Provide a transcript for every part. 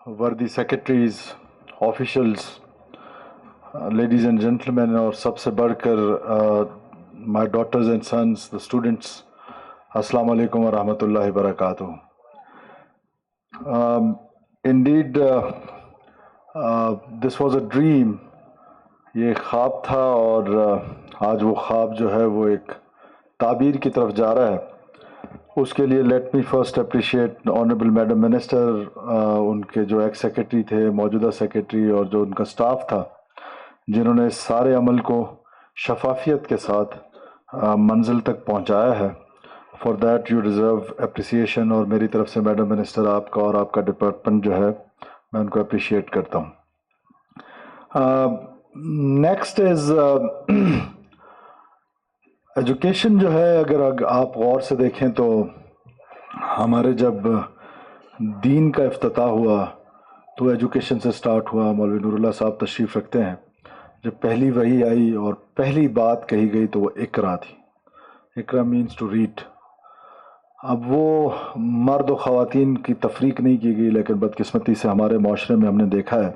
worthy secretaries, officials, ladies and gentlemen, اور سب سے بڑھ کر my daughters and sons, the students, السلام علیکم ورحمۃ اللہ وبرکاتہ. Indeed, this was a dream. یہ خواب تھا اور آج وہ خواب جو ہے وہ ایک تعبیر کی طرف جا رہا ہے. اس کے لیے let me first appreciate honourable madam minister, ان کے جو ایکس سیکرٹری تھے، موجودہ سیکرٹری، اور جو ان کا سٹاف تھا، جنہوں نے اس سارے عمل کو شفافیت کے ساتھ منزل تک پہنچایا ہے. For that you deserve appreciation, اور میری طرف سے میڈم منسٹر آپ کا اور آپ کا ڈپارٹمنٹ جو ہے میں ان کو اپریشیٹ کرتا ہوں. نیکسٹ از ایجوکیشن جو ہے. اگر آپ غور سے دیکھیں تو ہمارے جب دین کا افتتاح ہوا تو ایجوکیشن سے سٹارٹ ہوا. مولوی نور اللہ صاحب تشریف رکھتے ہیں. جب پہلی وحی آئی اور پہلی بات کہی گئی تو وہ اقرا تھی. اقرا مینس ٹو ریڈ. اب وہ مرد و خواتین کی تفریق نہیں کی گئی، لیکن بدقسمتی سے ہمارے معاشرے میں ہم نے دیکھا ہے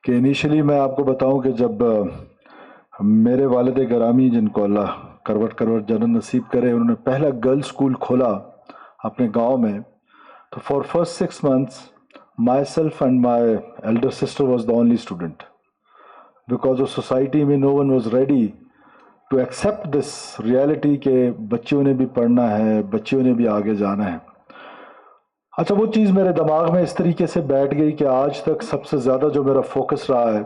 کہ انیشلی میں آپ کو بتاؤں کہ جب میرے والد گرامی، جن کو اللہ کروٹ کروٹ جنت نصیب کرے، انہوں نے پہلا گرل سکول کھولا اپنے گاؤں میں، تو for first 6 months myself and my elder sister was the only student, because of society میں no one was ready to accept this reality کہ بچیوں نے بھی پڑھنا ہے، بچیوں نے بھی آگے جانا ہے. اچھا، وہ چیز میرے دماغ میں اس طریقے سے بیٹھ گئی کہ آج تک سب سے زیادہ جو میرا فوکس رہا ہے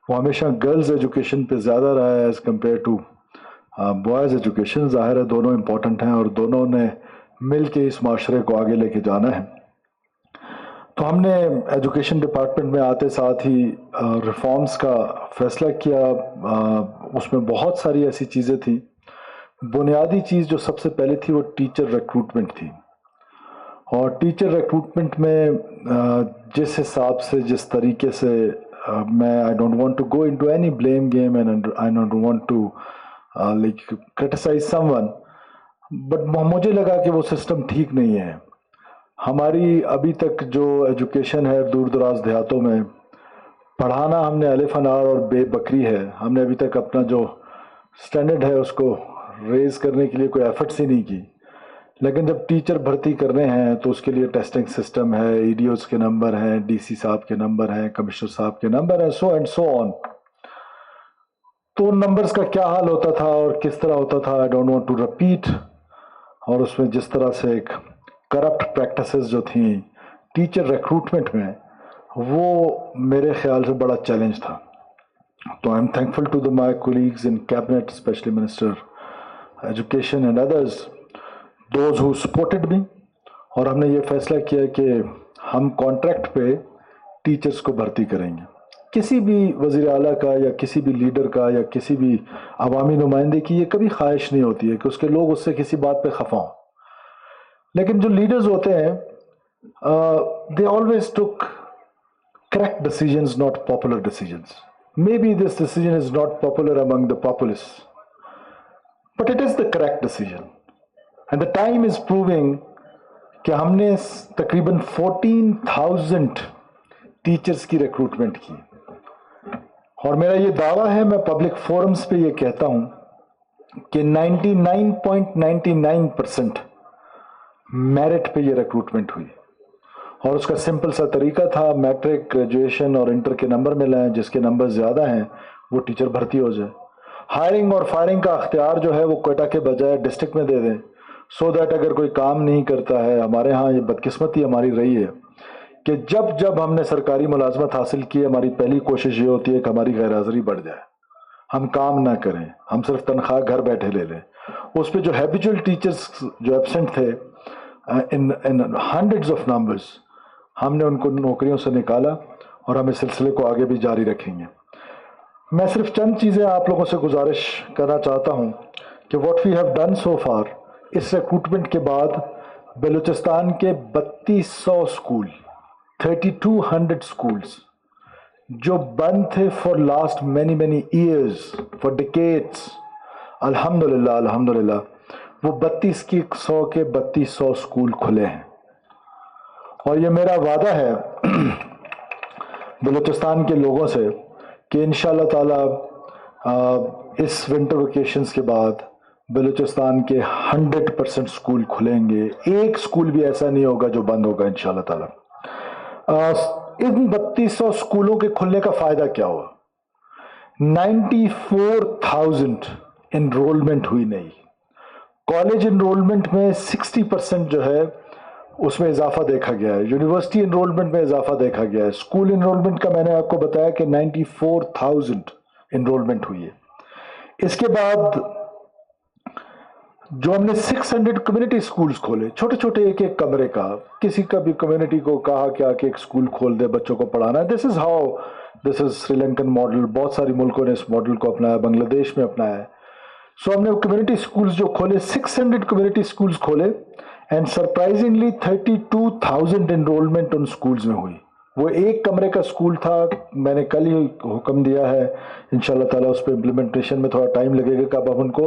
وہ ہمیشہ گرلز ایجوکیشن پہ زیادہ رہا ہے as compared to boys education. ظاہر ہے دونوں امپورٹنٹ ہیں اور دونوں نے مل کے اس معاشرے کو آگے لے کے جانا ہے. تو ہم نے ایجوکیشن ڈپارٹمنٹ میں آتے ساتھ ہی ریفارمز کا فیصلہ کیا. اس میں بہت ساری ایسی چیزیں تھیں. بنیادی چیز جو سب سے پہلے تھی وہ ٹیچر ریکروٹمنٹ تھی. اور ٹیچر ریکروٹمنٹ میں جس حساب سے، جس طریقے سے میں I don't want to go into any blame game and I don't want to like criticize someone ون، بٹ مجھے لگا کہ وہ سسٹم ٹھیک نہیں ہے. ہماری ابھی تک جو ایجوکیشن ہے دور دراز دیہاتوں میں، پڑھانا ہم نے الف انار اور بے بکری ہے. ہم نے ابھی تک اپنا جو سٹینڈرڈ ہے اس کو ریز کرنے کے لیے کوئی ایفرٹس ہی نہیں کی. لیکن جب ٹیچر بھرتی کرنے ہیں تو اس کے لیے ٹیسٹنگ سسٹم ہے، ای ڈی اوز کے نمبر ہیں، ڈی سی صاحب کے نمبر ہیں، کمشنر صاحب کے نمبر ہیں، سو اینڈ سو آن. تو ان نمبرز کا کیا حال ہوتا تھا اور کس طرح ہوتا تھا، I don't want to repeat. اور اس میں جس طرح سے ایک کرپٹ پریکٹسز جو تھیں ٹیچر ریکروٹمنٹ میں، وہ میرے خیال سے بڑا چیلنج تھا. تو I am thankful to my colleagues in cabinet, specially minister education and others, those who supported me. اور ہم نے یہ فیصلہ کیا کہ ہم کانٹریکٹ پہ ٹیچرز کو بھرتی کریں گے. کسی بھی وزیر اعلیٰ کا یا کسی بھی لیڈر کا یا کسی بھی عوامی نمائندے کی یہ کبھی خواہش نہیں ہوتی ہے کہ اس کے لوگ اس سے کسی بات پہ خفا ہوں. لیکن جو لیڈرز ہوتے ہیں they always took correct decisions, not popular decisions. May be this decision is not popular among the populace, but it is the correct decision. And the time is proving کہ ہم نے تقریباً 14,000 ٹیچرز کی recruitment کی. اور میرا یہ دعویٰ ہے، میں پبلک فورمز پہ یہ کہتا ہوں کہ 99.99% میرٹ پہ یہ ریکروٹمنٹ ہوئی. اور اس کا سمپل سا طریقہ تھا، میٹرک، گریجویشن اور انٹر کے نمبر ملائیں، جس کے نمبر زیادہ ہیں وہ ٹیچر بھرتی ہو جائے. ہائرنگ اور فائرنگ کا اختیار جو ہے وہ کوئٹہ کے بجائے ڈسٹرکٹ میں دے دیں، سو دیٹ اگر کوئی کام نہیں کرتا ہے. ہمارے ہاں یہ بدقسمتی ہماری رہی ہے کہ جب ہم نے سرکاری ملازمت حاصل کی، ہماری پہلی کوشش یہ ہوتی ہے کہ ہماری غیر حاضری بڑھ جائے، ہم کام نہ کریں، ہم صرف تنخواہ گھر بیٹھے لے لیں. اس پہ جو ہیبیچول ٹیچرز جو ایبسنٹ تھے ان ہنڈریڈز آف نمبرز، ہم نے ان کو نوکریوں سے نکالا اور ہم اس سلسلے کو آگے بھی جاری رکھیں گے. میں صرف چند چیزیں آپ لوگوں سے گزارش کرنا چاہتا ہوں کہ what we have done so far. اس ریکروٹمنٹ کے بعد بلوچستان کے 3200 اسکول، 3200 اسکولز جو بند تھے for last many years, for decades, الحمدللہ وہ 3200 کے 3200 اسکول کھلے ہیں. اور یہ میرا وعدہ ہے بلوچستان کے لوگوں سے کہ انشاءاللہ تعالی اس ونٹر ویکیشنز کے بعد بلوچستان کے 100% اسکول کھلیں گے. ایک اسکول بھی ایسا نہیں ہوگا جو بند ہوگا انشاءاللہ تعالی. ان 3200 اسکولوں کے کھلنے کا فائدہ کیا ہوا؟ 94,000 انرولمنٹ ہوئی نہیں. کالج انرولمنٹ میں 60% جو ہے اس میں اضافہ دیکھا گیا ہے. یونیورسٹی انرولمنٹ میں اضافہ دیکھا گیا ہے. اسکول انرولمنٹ کا میں نے آپ کو بتایا کہ 94,000 انرولمنٹ ہوئی ہے. اس کے بعد جو ہم نے 600 کمیونٹی اسکولز کھولے، چھوٹے چھوٹے ایک ایک کمرے کا، کسی کا بھی کمیونٹی کو کہا کیا کہ ایک اسکول کھول دے بچوں کو پڑھانا ہے. دس از سری لنکن ماڈل. بہت ساری ملکوں نے اس ماڈل کو اپنایا، بنگلہ دیش میں اپنایا ہے. سو ہم نے کمیونٹی اسکولز جو کھولے، 600 کمیونٹی اسکولز کھولے، and surprisingly 32,000 enrolment in schools میں ہوئی. وہ ایک کمرے کا اسکول تھا. میں نے کل ہی حکم دیا ہے، انشاءاللہ تعالیٰ اس پہ امپلیمنٹیشن میں تھوڑا ٹائم لگے گا، کہ اب ہم ان کو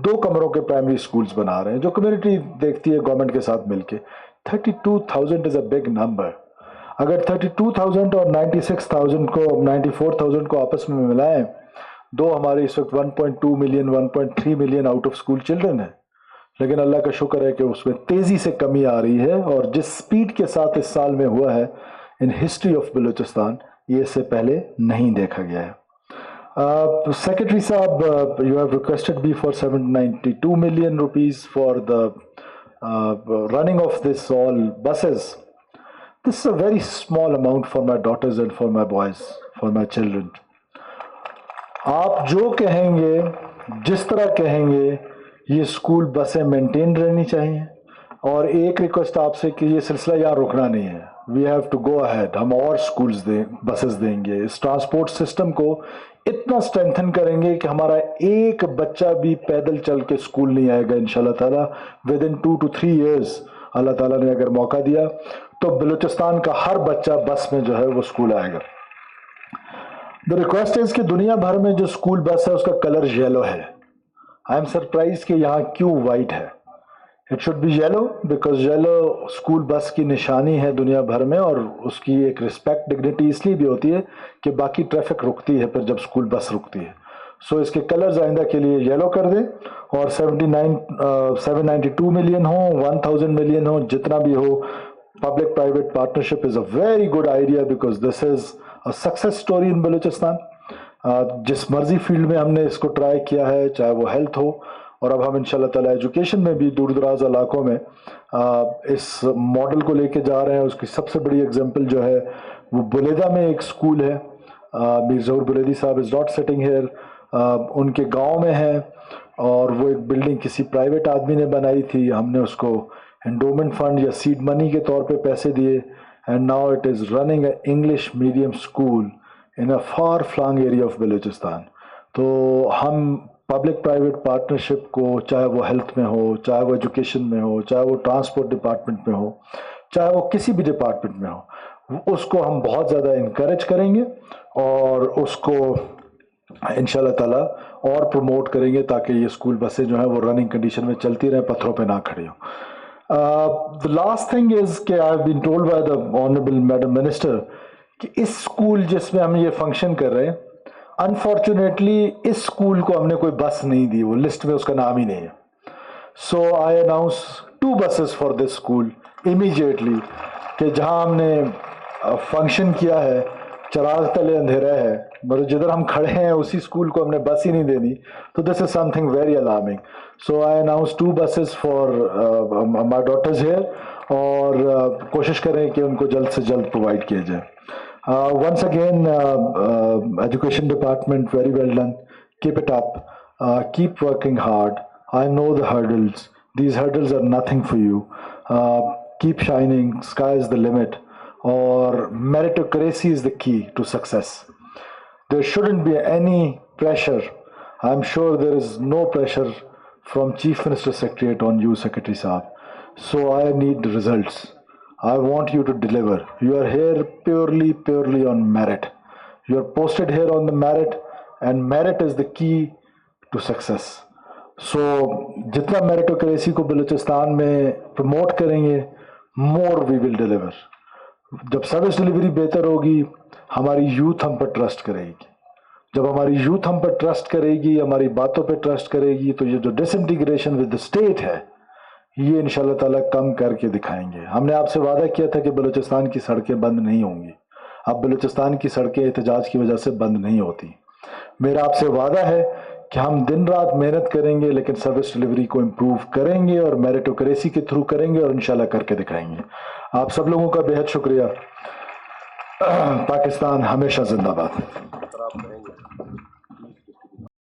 2 کمروں کے پرائمری اسکولز بنا رہے ہیں جو کمیونٹی دیکھتی ہے گورنمنٹ کے ساتھ مل کے. 32,000 از اے بگ نمبر. اگر 32,000 اور 94,000 کو آپس میں ملائیں، دو ہمارے اس وقت 1.2 million 1.3 million out of school children ہیں. لیکن اللہ کا شکر ہے کہ اس میں تیزی سے کمی آ رہی ہے، اور جس سپیڈ کے ساتھ اس سال میں ہوا ہے ان ہسٹری آف بلوچستان، یہ اس سے پہلے نہیں دیکھا گیا ہے. سیکرٹری صاحب، you have requested me for 792 million rupees for the running of this all buses. This is a very small amount for my daughters and for my boys, for my children. آپ جو کہیں گے، جس طرح کہیں گے، یہ اسکول بسیں مینٹین رہنی چاہیے. اور ایک ریکویسٹ آپ سے کہ یہ سلسلہ یہاں رکنا نہیں ہے. We have to go ahead. ہم اور اسکولز بسز دیں گے. اس ٹرانسپورٹ سسٹم کو اتنا اسٹرینتھن کریں گے کہ ہمارا ایک بچہ بھی پیدل چل کے اسکول نہیں آئے گا انشاءاللہ تعالیٰ. ود ان 2 to 3 years اللہ تعالیٰ نے اگر موقع دیا تو بلوچستان کا ہر بچہ بس میں جو ہے وہ اسکول آئے گا. The request is کہ دنیا بھر میں جو اسکول بس ہے اس کا کلر یلو ہے. آئی ایم سرپرائز کہ یہاں کیوں وائٹ ہے. It should be yellow because yellow school bus کی نشانی ہے دنیا بھر میں، اور اس کی ایک رسپیکٹ ڈگنیٹی اس لیے بھی ہوتی ہے کہ باقی ٹریفک رکتی ہے پھر جب اسکول بس رکتی ہے. سو اس کے کلرز آئندہ کے لیے یلو کر دیں. اور 792 ملین ہوں، 1000 ملین ہوں، جتنا بھی ہو، public private partnership is a very good idea because this is a success story in Balochistan. جس مرضی فیلڈ میں ہم نے اس کو ٹرائی کیا ہے، چاہے وہ ہیلتھ ہو، اور اب ہم انشاءاللہ تعالیٰ ایجوکیشن میں بھی دور دراز علاقوں میں اس ماڈل کو لے کے جا رہے ہیں. اس کی سب سے بڑی اگزامپل جو ہے وہ بلیدہ میں ایک اسکول ہے. میر ظہور بلیدی صاحب از ناٹ سٹنگ ہیئر. ان کے گاؤں میں ہے، اور وہ ایک بلڈنگ کسی پرائیویٹ آدمی نے بنائی تھی. ہم نے اس کو انڈومنٹ فنڈ یا سیڈ منی کے طور پہ پیسے دیے، and now it is running A English medium school in a far flung area of Balochistan. تو ہم پبلک پرائیویٹ پارٹنرشپ کو، چاہے وہ ہیلتھ میں ہو، چاہے وہ ایجوکیشن میں ہو، چاہے وہ ٹرانسپورٹ ڈپارٹمنٹ میں ہو، چاہے وہ کسی بھی ڈپارٹمنٹ میں ہو، اس کو ہم بہت زیادہ انکریج کریں گے اور اس کو انشاءاللہ تعالیٰ اور پروموٹ کریں گے تاکہ یہ اسکول بسیں جو ہیں وہ رننگ کنڈیشن میں چلتی رہیں، پتھروں پہ نہ کھڑی ہوں. The last thing is کہ I have been told by the Honorable Madam Minister کہ اس اسکول جس میں ہم یہ فنکشن کر رہے ہیں، انفارچونیٹلی اس اسکول کو ہم نے کوئی بس نہیں دی، وہ لسٹ میں اس کا نام ہی نہیں ہے. So I announce 2 buses for this school immediately, کہ جہاں ہم نے فنکشن کیا ہے چراغ تلے اندھیرا ہے، مطلب جدھر ہم کھڑے ہیں اسی اسکول کو ہم نے بس ہی نہیں دینی. تو this is something very alarming. So I announce 2 buses for my daughters here, اور کوشش کریں کہ ان کو جلد سے جلد پرووائڈ کیا جائے. Once again, Education Department, very well done. Keep it up. Keep working hard. I know the hurdles. These hurdles are nothing for you. Keep shining. Sky is the limit. Or meritocracy is the key to success. There shouldn't be any pressure. I'm sure there is no pressure from Chief Minister's Secretariat on you, Secretary Saab. So I need results. I want you to deliver. You are here purely on merit. You are posted here on the merit, and merit is the key to success. So جتنا میریٹوکریسی کو بلوچستان میں promote کریں گے، more we will deliver. جب service delivery بہتر ہوگی، ہماری youth ہم پر ٹرسٹ کرے گی. جب ہماری یوتھ ہم پر ٹرسٹ کرے گی، ہماری باتوں پہ ٹرسٹ کرے گی، تو یہ جو ڈس انٹیگریشن ود دا اسٹیٹ ہے یہ انشاءاللہ تعالیٰ کم کر کے دکھائیں گے. ہم نے آپ سے وعدہ کیا تھا کہ بلوچستان کی سڑکیں بند نہیں ہوں گی. اب بلوچستان کی سڑکیں احتجاج کی وجہ سے بند نہیں ہوتی. میرا آپ سے وعدہ ہے کہ ہم دن رات محنت کریں گے، لیکن سروس ڈلیوری کو امپروو کریں گے اور میریٹوکریسی کے تھرو کریں گے اور انشاءاللہ کر کے دکھائیں گے. آپ سب لوگوں کا بے حد شکریہ. پاکستان ہمیشہ زندہ باد.